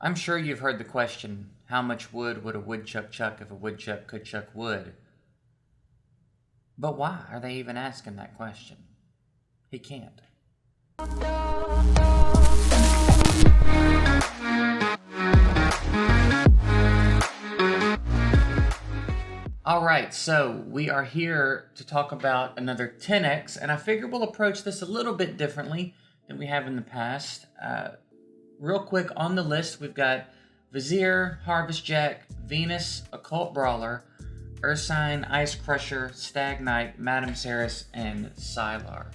I'm sure you've heard the question, how much wood would a woodchuck chuck if a woodchuck could chuck wood? But why are they even asking that question? He can't. Alright, so we are here to talk about another 10x, and I figure we'll approach this a little bit differently than we have in the past. Real quick, on the list, we've got Vizier, Harvest Jack, Venus, Occult Brawler, Ursine, Ice Crusher, Stag Knight, Madame Ceres, and Sylar.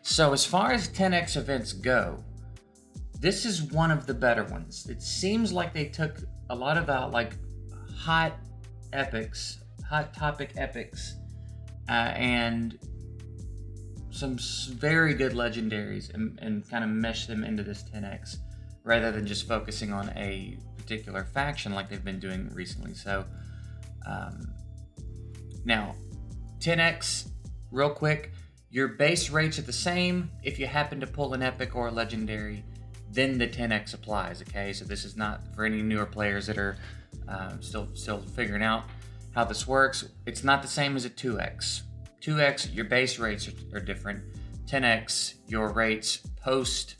So as far as 10x events go, this is one of the better ones. It seems like they took a lot of hot epics, hot topic epics, and some very good legendaries and kind of mesh them into this 10x rather than just focusing on a particular faction like they've been doing recently. So now 10x, real quick, your base rates are the same. If you happen to pull an epic or a legendary, then the 10x applies. Okay, so this is not for any newer players that are still figuring out how this works. It's not the same as a 2x. 2x, your base rates are different. 10x, your rates post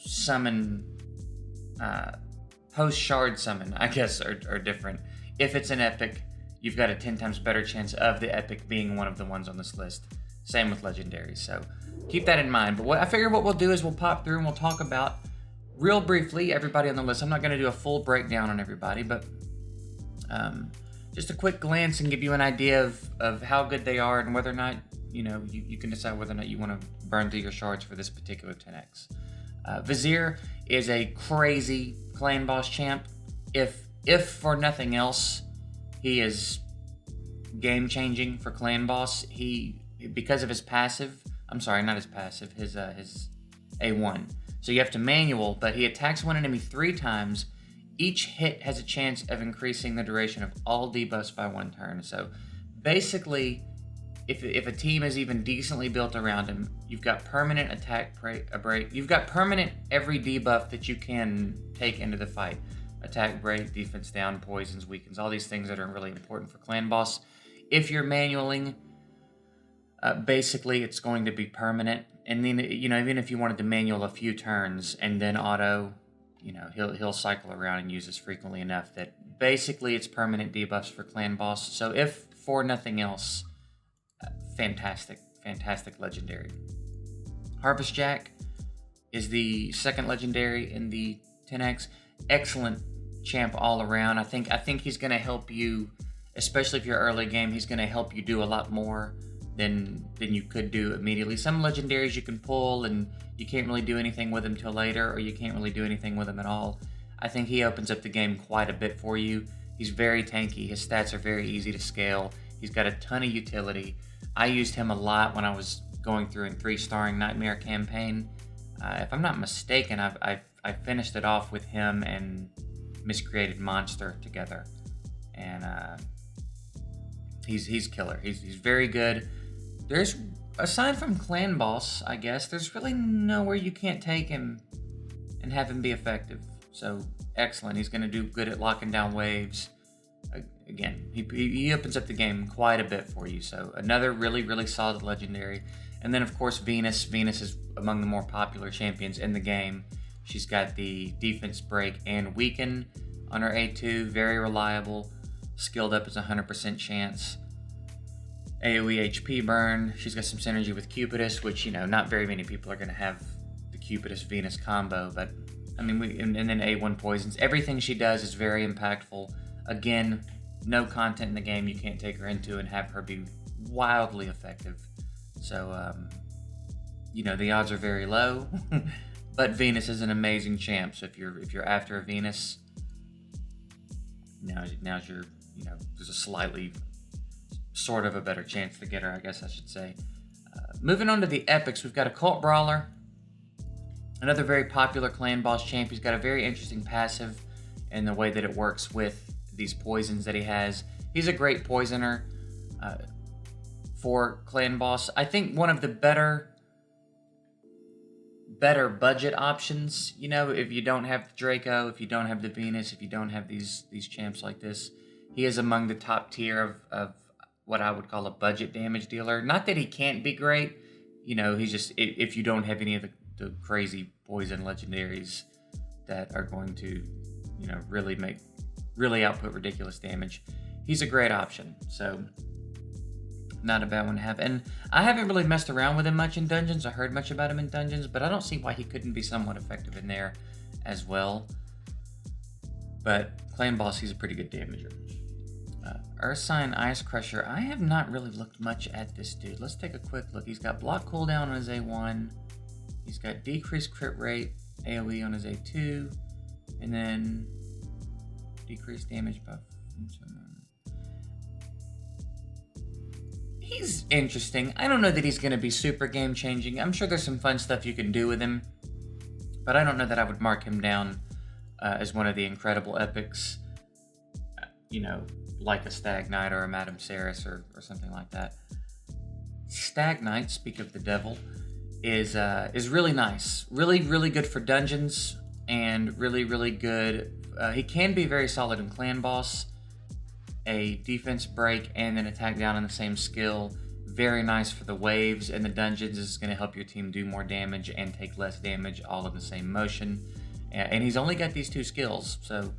summon, post shard summon, I guess, are different. If it's an epic, you've got a 10 times better chance of the epic being one of the ones on this list. Same with legendaries, so keep that in mind. But I figure what we'll do is we'll pop through and we'll talk about, real briefly, everybody on the list. I'm not going to do a full breakdown on everybody, but just a quick glance and give you an idea of how good they are and whether or not, you can decide whether or not you want to burn through your shards for this particular 10x. Vizier is a crazy clan boss champ. If for nothing else, he is game changing for clan boss. Because of his passive, I'm sorry, not his passive, his A1. So you have to manual, but he attacks one enemy 3 times. Each hit has a chance of increasing the duration of all debuffs by 1 turn. So basically, if a team is even decently built around him, you've got permanent attack break. You've got permanent every debuff that you can take into the fight. Attack break, defense down, poisons, weakens, all these things that are really important for clan boss. If you're manualing, basically it's going to be permanent. And then, even if you wanted to manual a few turns and then auto, he'll cycle around and use this frequently enough that basically it's permanent debuffs for clan boss. So if for nothing else, fantastic legendary. Harvest Jack is the second legendary in the 10x. Excellent champ all around. I think he's going to help you, especially if you're early game. He's going to help you do a lot more than you could do immediately. Some legendaries you can pull and you can't really do anything with them till later, or you can't really do anything with them at all. I think he opens up the game quite a bit for you. He's very tanky. His stats are very easy to scale. He's got a ton of utility. I used him a lot when I was going through and 3-starring Nightmare campaign. If I'm not mistaken, I finished it off with him and Miscreated Monster together, and he's killer. He's very good. There's, aside from clan boss, I guess, there's really nowhere you can't take him and have him be effective. So excellent. He's going to do good at locking down waves. Again, he opens up the game quite a bit for you. So another really solid legendary. And then of course Venus. Venus is among the more popular champions in the game. She's got the defense break and weaken on her A2. Very reliable. Skilled up is 100% chance. AoE HP burn. She's got some synergy with Cupidus, which, not very many people are going to have the Cupidus-Venus combo, but, and then A1 poisons. Everything she does is very impactful. Again, no content in the game you can't take her into and have her be wildly effective. So, the odds are very low, but Venus is an amazing champ, so if you're after a Venus, now's your, there's a slightly sort of a better chance to get her, I guess I should say. Moving on to the epics, we've got Occult Brawler, another very popular clan boss champ. He's got a very interesting passive in the way that it works with these poisons that he has. He's a great poisoner for clan boss. I think one of the better better budget options. You know, if you don't have the Draco, if you don't have the Venus, if you don't have these champs like this, he is among the top tier of what I would call a budget damage dealer. Not that he can't be great. You know, he's just, if you don't have any of the crazy poison legendaries that are going to, you know, really output ridiculous damage, he's a great option. So not a bad one to have. And I haven't really messed around with him much in dungeons. I heard much about him in dungeons, but I don't see why he couldn't be somewhat effective in there as well. But Clan Boss, he's a pretty good damager. Earth Sign Ice Crusher, I have not really looked much at this dude. Let's take a quick look. He's got block cooldown on his A1. He's got decreased crit rate, AoE on his A2. And then decreased damage buff. He's interesting. I don't know that he's going to be super game changing. I'm sure there's some fun stuff you can do with him, but I don't know that I would mark him down as one of the incredible epics, you know, like a Stag Knight or a Madame Ceres or something like that. Stag Knight, speak of the devil, is really nice. Really, really good for dungeons, and really, really good. He can be very solid in Clan Boss. A defense break and an attack down on the same skill. Very nice for the waves and the dungeons. This is going to help your team do more damage and take less damage all in the same motion. And he's only got these two skills, so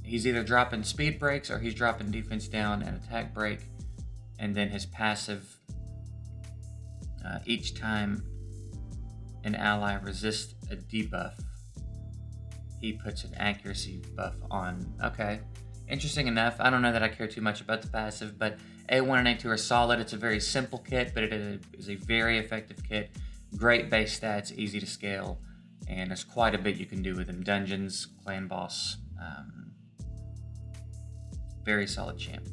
he's either dropping speed breaks or he's dropping defense down and attack break. And then his passive, each time an ally resists a debuff, he puts an accuracy buff on. Okay. Interesting enough. I don't know that I care too much about the passive, but A1 and A2 are solid. It's a very simple kit, but it is a very effective kit. Great base stats, easy to scale, and there's quite a bit you can do with him. Dungeons, Clan Boss, very solid champ.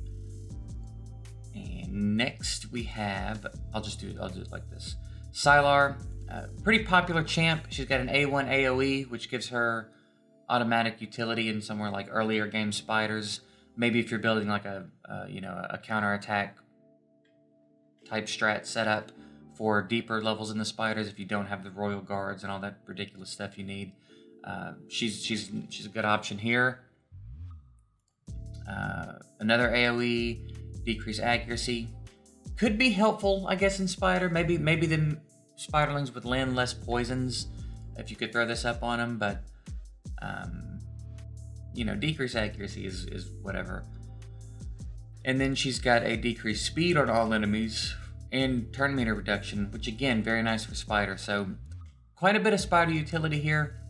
And next we have, I'll do it like this. Sylar, pretty popular champ. She's got an A1 AoE, which gives her automatic utility in somewhere like earlier game spiders. Maybe if you're building like a counterattack type strat setup for deeper levels in the spiders, if you don't have the royal guards and all that ridiculous stuff you need, she's a good option here. Another AoE, decrease accuracy, could be helpful, I guess, in spider. Maybe the spiderlings would land less poisons if you could throw this up on them, but decreased accuracy is whatever. And then she's got a decreased speed on all enemies and turn meter reduction, which again, very nice for spider. So quite a bit of spider utility here.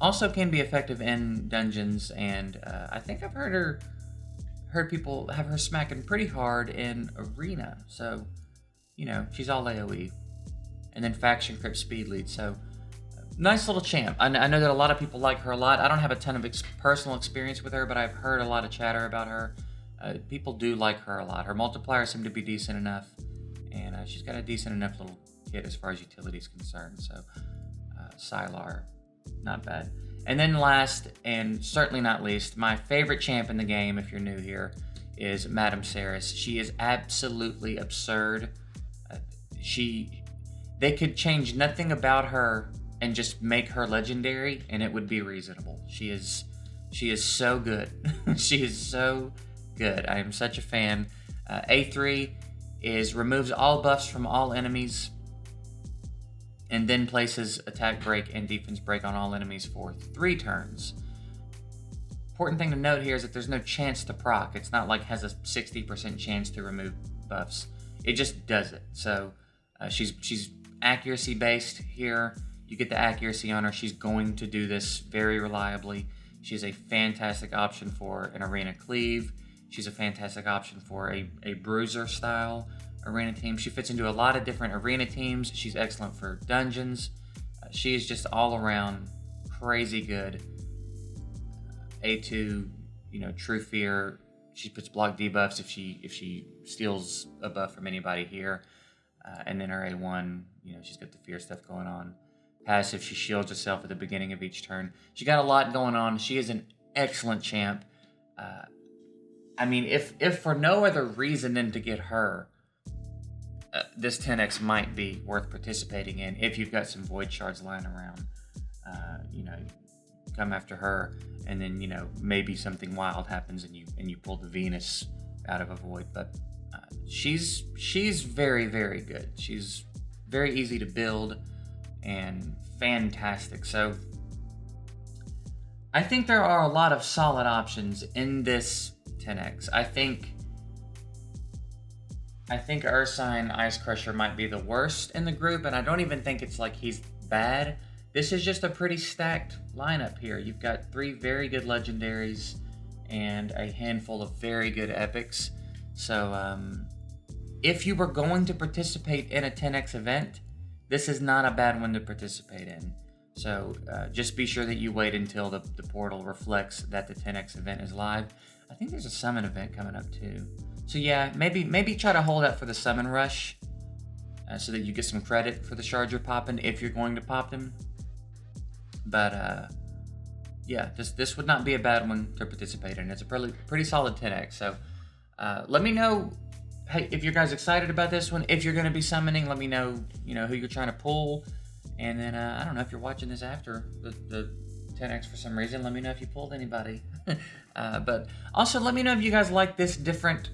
Also can be effective in dungeons, and I think I've heard people have her smacking pretty hard in arena. So, she's all AoE. And then faction crypt speed lead. So nice little champ. I know that a lot of people like her a lot. I don't have a ton of personal experience with her, but I've heard a lot of chatter about her. People do like her a lot. Her multipliers seem to be decent enough, and she's got a decent enough little kit as far as utility is concerned. So, Sylar, not bad. And then last, and certainly not least, my favorite champ in the game, if you're new here, is Madame Ceres. She is absolutely absurd. They could change nothing about her and just make her legendary, and it would be reasonable. She is so good. She is so good. I am such a fan. A3 removes all buffs from all enemies, and then places attack break and defense break on all enemies for 3 turns. Important thing to note here is that there's no chance to proc. It's not like has a 60% chance to remove buffs. It just does it. So she's accuracy based here. You get the accuracy on her. She's going to do this very reliably. She's a fantastic option for an arena cleave. She's a fantastic option for a bruiser style arena team. She fits into a lot of different arena teams. She's excellent for dungeons. She is just all around crazy good. A2, True Fear. She puts block debuffs if she steals a buff from anybody here. And then her A1, she's got the fear stuff going on. Passive, she shields herself at the beginning of each turn. She got a lot going on. She is an excellent champ. If for no other reason than to get her, this 10x might be worth participating in if you've got some void shards lying around. Come after her, and then maybe something wild happens and you pull the Venus out of a void. But she's very, very good. She's very easy to build and fantastic. So I think there are a lot of solid options in this 10x. I think Ursine Ice Crusher might be the worst in the group, and I don't even think it's like he's bad. This is just a pretty stacked lineup here. You've got 3 very good legendaries and a handful of very good epics. So if you were going to participate in a 10x event, this is not a bad one to participate in. So just be sure that you wait until the portal reflects that the 10x event is live. I think there's a summon event coming up too. So yeah, maybe try to hold out for the summon rush so that you get some credit for the shards you're popping if you're going to pop them. But yeah, this would not be a bad one to participate in. It's a pretty solid 10x. So let me know, hey, if you guys excited about this one. If you're going to be summoning, let me know, who you're trying to pull. And then I don't know if you're watching this after the 10x for some reason. Let me know if you pulled anybody. But also let me know if you guys like this different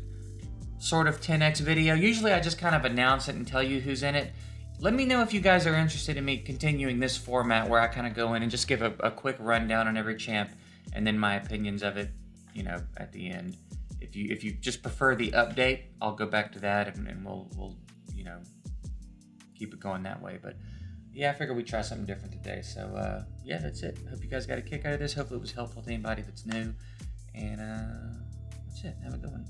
sort of 10x video. Usually I just kind of announce it and tell you who's in it. Let me know if you guys are interested in me continuing this format where I kind of go in and just give a quick rundown on every champ and then my opinions of it, at the end. If you just prefer the update, I'll go back to that and we'll keep it going that way. But yeah, I figured we'd try something different today. So yeah, that's it. Hope you guys got a kick out of this. Hopefully it was helpful to anybody that's new. And that's it. Have a good one.